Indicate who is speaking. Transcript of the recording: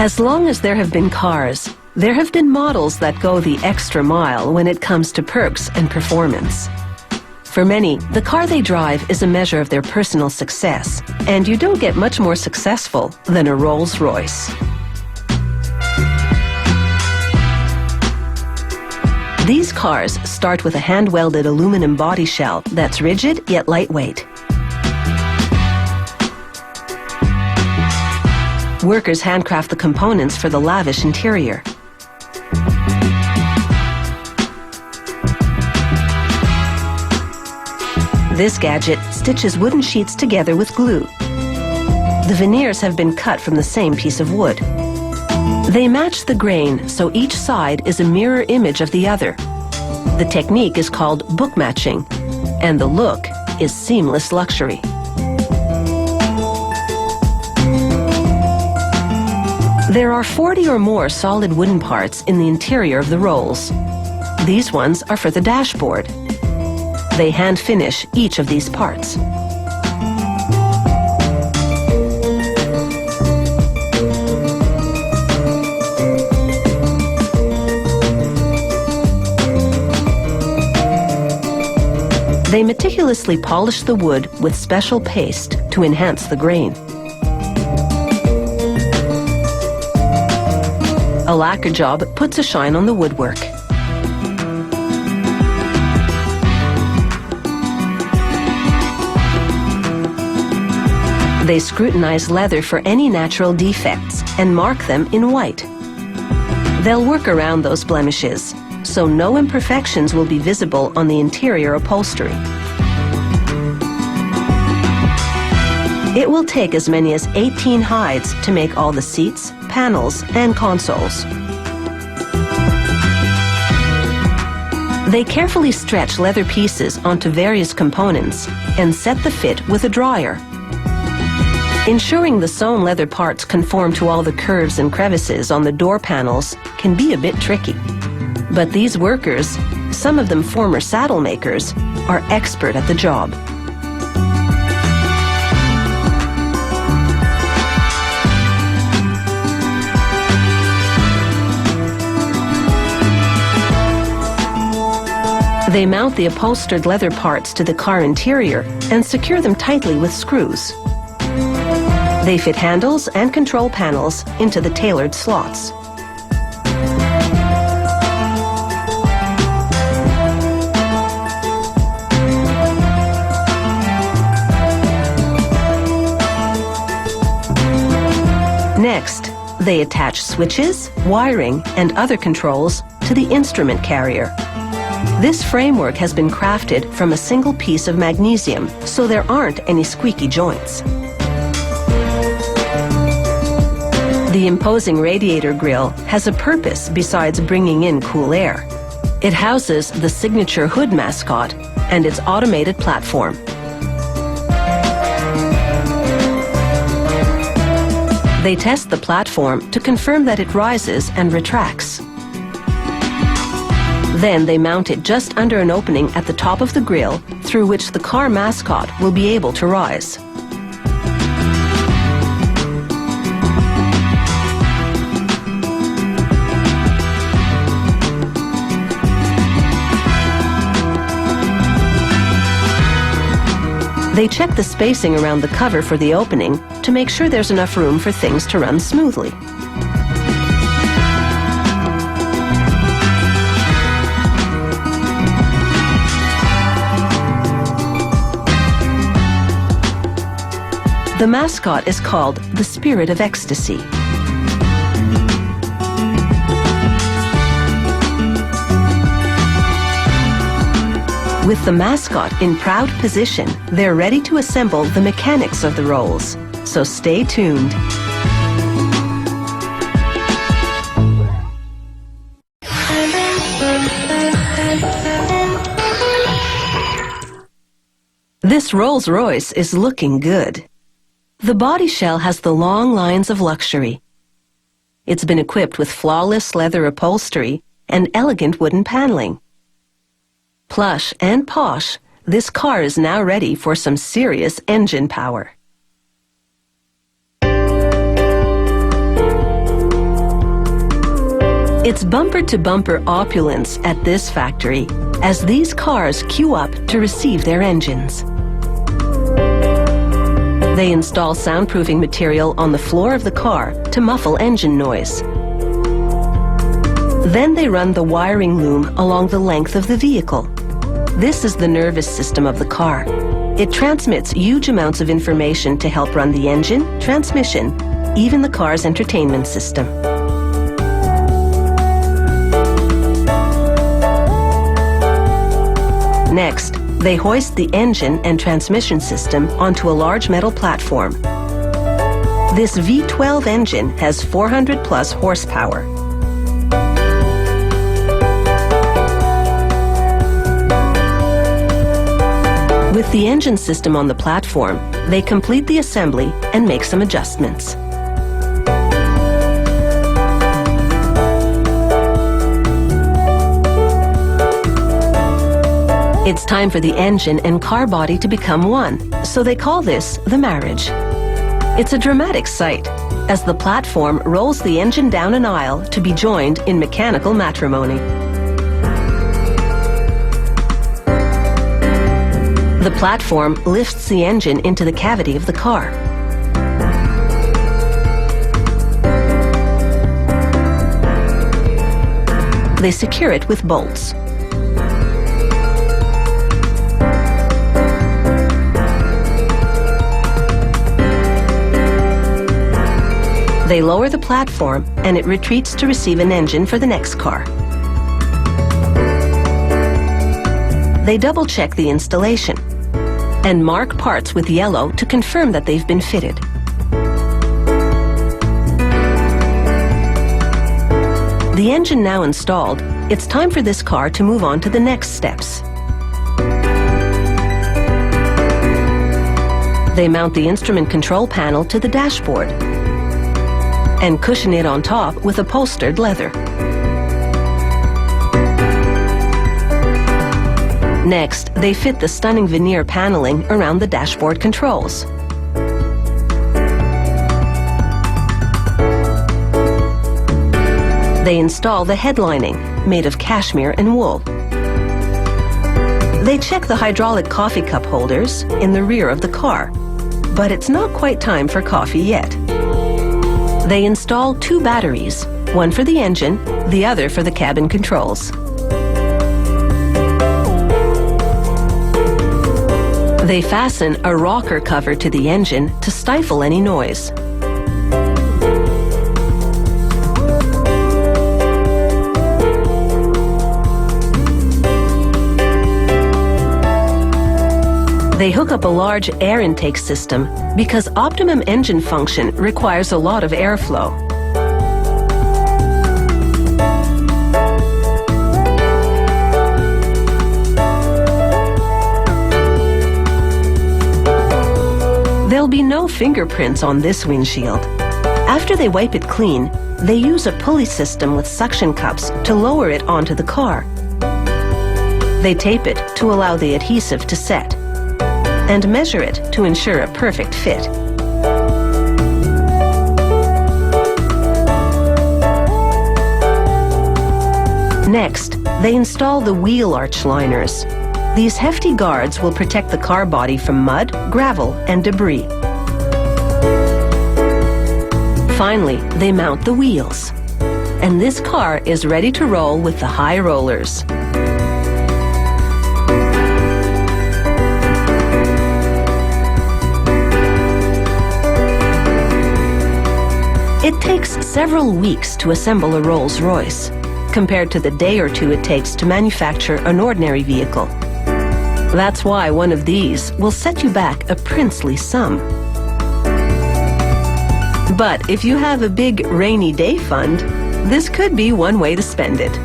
Speaker 1: As long as there have been cars, there have been models that go the extra mile when it comes to perks and performance. For many, the car they drive is a measure of their personal success, and you don't get much more successful than a Rolls-Royce. These cars start with a hand-welded aluminum body shell that's rigid yet lightweight. Workers handcraft the components for the lavish interior. This gadget stitches wooden sheets together with glue. The veneers have been cut from the same piece of wood. They match the grain, so each side is a mirror image of the other. The technique is called book matching, and the look is seamless luxury. There are 40 or more solid wooden parts in the interior of the Rolls. These ones are for the dashboard. They hand finish each of these parts. They meticulously polish the wood with special paste to enhance the grain. A lacquer job puts a shine on the woodwork. They scrutinize leather for any natural defects and mark them in white. They'll work around those blemishes, so no imperfections will be visible on the interior upholstery. It will take as many as 18 hides to make all the seats, panels, and consoles. They carefully stretch leather pieces onto various components and set the fit with a dryer. Ensuring the sewn leather parts conform to all the curves and crevices on the door panels can be a bit tricky. But these workers, some of them former saddle makers, are expert at the job. They mount the upholstered leather parts to the car interior and secure them tightly with screws. They fit handles and control panels into the tailored slots. Next, they attach switches, wiring, and other controls to the instrument carrier. This framework has been crafted from a single piece of magnesium, so there aren't any squeaky joints. The imposing radiator grille has a purpose besides bringing in cool air. It houses the signature hood mascot and its automated platform. They test the platform to confirm that it rises and retracts. Then they mount it just under an opening at the top of the grille through which the car mascot will be able to rise. They check the spacing around the cover for the opening to make sure there's enough room for things to run smoothly. The mascot is called the Spirit of Ecstasy. With the mascot in proud position, they're ready to assemble the mechanics of the Rolls. So stay tuned. This Rolls-Royce is looking good. The body shell has the long lines of luxury. It's been equipped with flawless leather upholstery and elegant wooden paneling. Plush and posh, this car is now ready for some serious engine power. It's bumper-to-bumper opulence at this factory as these cars queue up to receive their engines. They install soundproofing material on the floor of the car to muffle engine noise. Then they run the wiring loom along the length of the vehicle. This is the nervous system of the car. It transmits huge amounts of information to help run the engine, transmission, even the car's entertainment system. Next, they hoist the engine and transmission system onto a large metal platform. This V12 engine has 400 plus horsepower. With the engine system on the platform, they complete the assembly and make some adjustments. It's time for the engine and car body to become one, so they call this the marriage. It's a dramatic sight, as the platform rolls the engine down an aisle to be joined in mechanical matrimony. The platform lifts the engine into the cavity of the car. They secure it with bolts. They lower the platform and it retreats to receive an engine for the next car. They double-check the installation and mark parts with yellow to confirm that they've been fitted. The engine now installed, it's time for this car to move on to the next steps. They mount the instrument control panel to the dashboard and cushion it on top with upholstered leather. Next, they fit the stunning veneer paneling around the dashboard controls. They install the head lining, made of cashmere and wool. They check the hydraulic coffee cup holders in the rear of the car, but it's not quite time for coffee yet. They install 2 batteries, one for the engine, the other for the cabin controls. They fasten a rocker cover to the engine to stifle any noise. They hook up a large air intake system because optimum engine function requires a lot of airflow. There'll be no fingerprints on this windshield. After they wipe it clean, they use a pulley system with suction cups to lower it onto the car. They tape it to allow the adhesive to set and measure it to ensure a perfect fit. Next, they install the wheel arch liners. These hefty guards will protect the car body from mud, gravel, and debris. Finally, they mount the wheels. And this car is ready to roll with the high rollers. It takes several weeks to assemble a Rolls-Royce, compared to the day or 2 it takes to manufacture an ordinary vehicle. That's why one of these will set you back a princely sum. But if you have a big rainy day fund, this could be one way to spend it.